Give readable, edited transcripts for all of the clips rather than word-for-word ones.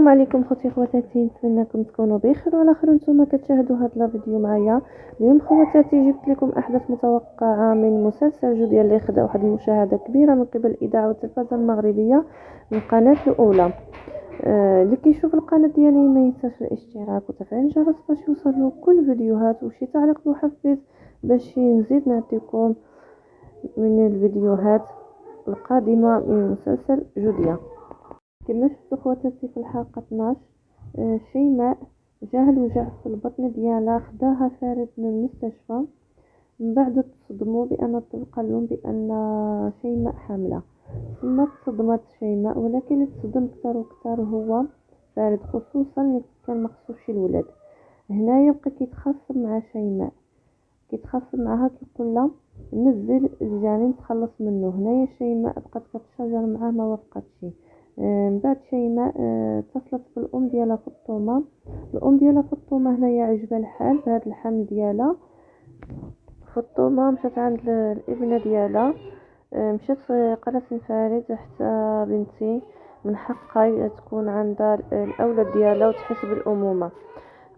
السلام عليكم خوتي خواتاتي، نتمنىكم تكونوا بخير وعلى خير. نتوما كتشاهدوا هذا الفيديو معايا اليوم خواتاتي. جبت لكم احدث متوقعه من مسلسل جوديا اللي خدا واحد المشاهده كبيره من قبل الاذاعه والتلفزه المغربيه من القناه الاولى. اللي كيشوف القناه ديالي ما ينساش الاشتراك وتفعيل الجرس باش يوصلوا كل فيديوهات، وشي تعليق محفز باش نزيد نعطيكم من الفيديوهات القادمه من مسلسل جوديا. كما شفتوا خواتاتي في الحلقه 12 شيماء جاه الوجع في البطن ديالها، خداها فارد من المستشفى. من بعد تصدموا بان الطب قال لهم بان شيماء حامله. ثم تصدمت شيماء، ولكن اللي تصدم اكثر واكثر هو فارد، خصوصا اللي كان مخصوص الولاد. هنا يبقى كيتخاصم مع شيماء، كيتخاصم معها، كيقول لها نزل الجنين تخلص منه. هنايا شيماء بقات كتشاجر معاه، ما وافقتش. من بعد شيماء اتصلت بالام ديالها فاطمه. الام ديالها فاطمه هنايا عجبها الحال بهذا الحمل ديالها. فاطمه مشات عند الابنه ديالها، مشات قالت لفارد حتى بنتي من حقها تكون عندها الاولاد ديالها وتحس بالامومه.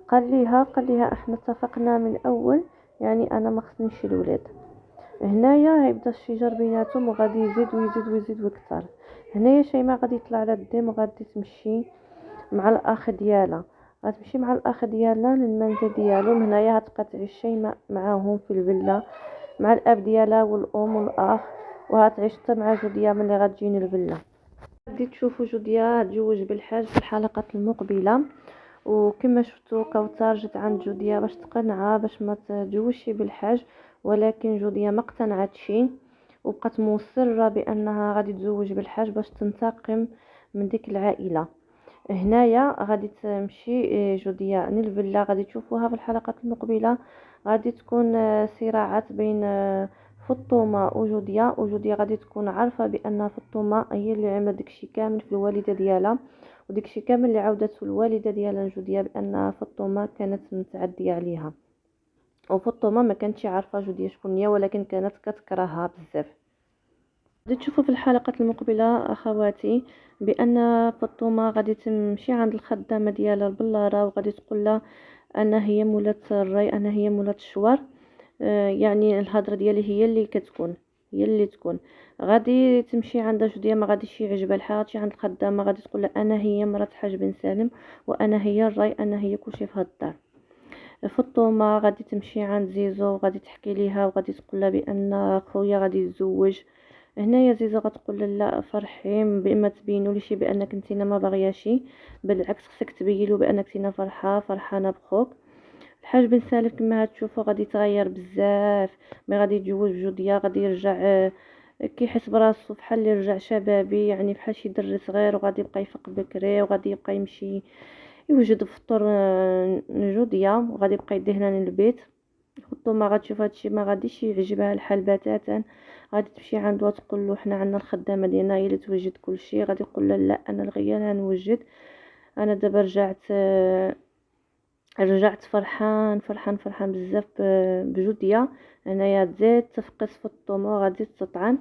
قال ليها احنا اتفقنا من اول، يعني انا ما خصنيش الولاد. هنايا يبدا الشجار بيناتهم وغادي يزيد ويزيد ويزيد ويكثر. هنايا شيماء غادي يطلع على الدم وغادي تمشي مع الاخ ديالها، غتمشي مع الاخ ديالها للمنزل ديالهم. هنايا غتبقى تعيش شيماء معاهم في الفيلا مع الاب ديالها والام والاخ، وغتعيش حتى مع جوديا ملي غتجيني الفيلا. غادي تشوفوا جوديا تزوج بالحاج في الحلقه المقبله. وكما شفتوا كوثر جات عند جوديا باش تقنعها باش ما تتزوجش بالحاج، ولكن جوديا ما اقتنعتش وبقات مصره بانها غادي تزوج بالحاج باش تنتقم من ديك العائله. هنايا غادي تمشي جوديا للفيلا، غادي تشوفوها في الحلقات المقبله. غادي تكون صراعات بين فاطمه وجوديا، وجوديا غادي تكون عارفه بان فاطمه هي اللي عملت داكشي كامل في الوالده ديالها، وداكشي كامل اللي عاودته الوالده ديالها جوديا بان فاطمه كانت متعديه عليها. وفاطمه ما كانتش عارفه جوديا شكون هي، ولكن كانت كتكرهها بزاف. غادي تشوفوا في الحلقه المقبله اخواتي بان فاطمه غادي تمشي عند الخدامه ديالها البلاره، وغادي تقول لها انا هي مولات الري، انا هي مولات الشوار. يعني الهضره ديالي هي اللي كتكون، هي اللي تكون. غادي تمشي عند جوديا، ما غاديش يعجبها الحال. تمشي عند الخدامه غادي تقول لها انا هي مرات حاج بن سالم، وانا هي الري، انا هي كلشي في هاد الدار. فاطمه غادي تمشي عند زيزو وغادي تحكي ليها، وغادي تقول لها بان خويا غادي يتزوج. هنايا زيزو غتقول لا فرحي، بما تبينوا لي شي بانك نتينا ما باغياشي، بالعكس خصك تبينوا بانك نتينا فرحانه بخوك. الحاج بن سالم كما هتشوفوا غادي يتغير بزاف، مي غادي يتزوج بجوديا غادي يرجع كيحس براسو بحال اللي رجع شبابي، يعني بحال شي دري صغير، وغادي يبقى يفيق بكري، وغادي يبقى يمشي يوجد فطور جوديا، وغادي يبقى يدهنا للبيت. خطو ما غتشوف هادشي ما غاديش يعجبها الحال بتاتا. غادي تمشي عنده وتقول له حنا عندنا الخدامه ديالنا هي اللي توجد كلشي. غادي يقول لها لا انا الغيال نوجد، انا دابا رجعت فرحان فرحان فرحان بزاف بجوديا. هنايا تزيد تفقس في الطموح، غادي تطعن.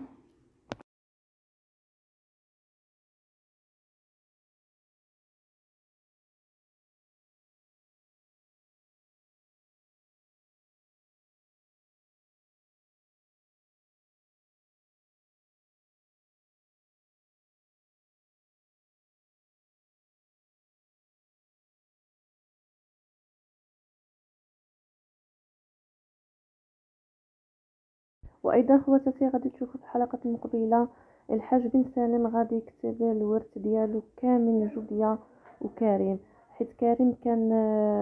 وايضا خواتاتي غادي تشوفوا في الحلقه المقبله الحاج بن سالم غادي يكتب الورث ديالو كامل لجوديا وكريم، حيت كريم كان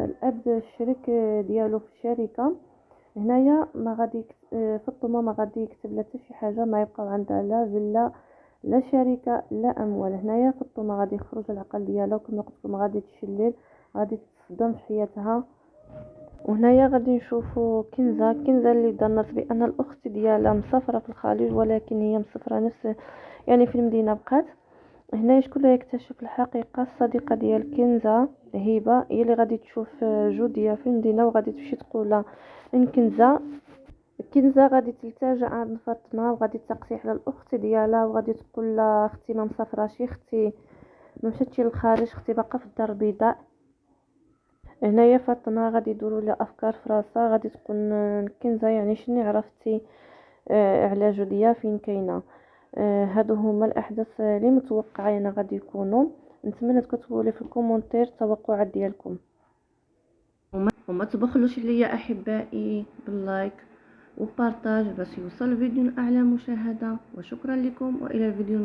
الاب الشريك ديالو في الشركه. هنايا ما غادي فاطمه ما غادي يكتب لا حتى شي حاجه، ما يبقاو عندها لا فيلا لا شركه لا اموال. هنايا فاطمه غادي يخرج العقل ديالها، وكما قلت لكم غادي تشلل، غادي تصدم في حياتها. وهنايا غادي نشوفوا كنزه اللي ظنت بان الاخت ديالها مسافره في الخارج، ولكن هي مسافره نفس يعني في المدينه بقات. هنا شكون اللي يكتشف الحقيقه؟ الصديقه ديال كنزه هبه، هي اللي غادي تشوف جوديا في المدينه، وغادي تمشي تقول لها ان كنزه غادي تلتجا عند فاطمه، وغادي تقسي على الاخت ديالها، وغادي تقول لها اختي ما مسافراش، اختي ما مشاتش للخارج، اختي باقا في الدار البيضاء. هنايا فاطمه غادي يدوروا لي افكار في راسها، غادي تكون كنزه يعني شني عرفتي على جوديا فين كاينه. هادو هما الاحداث اللي متوقعين غادي يكونوا. نتمنى تكتبوا لي في الكومونتير التوقعات ديالكم، وما تبخلوش عليا احبائي باللايك وبارطاج باش يوصل الفيديو لاعلى مشاهده. وشكرا لكم والى الفيديو.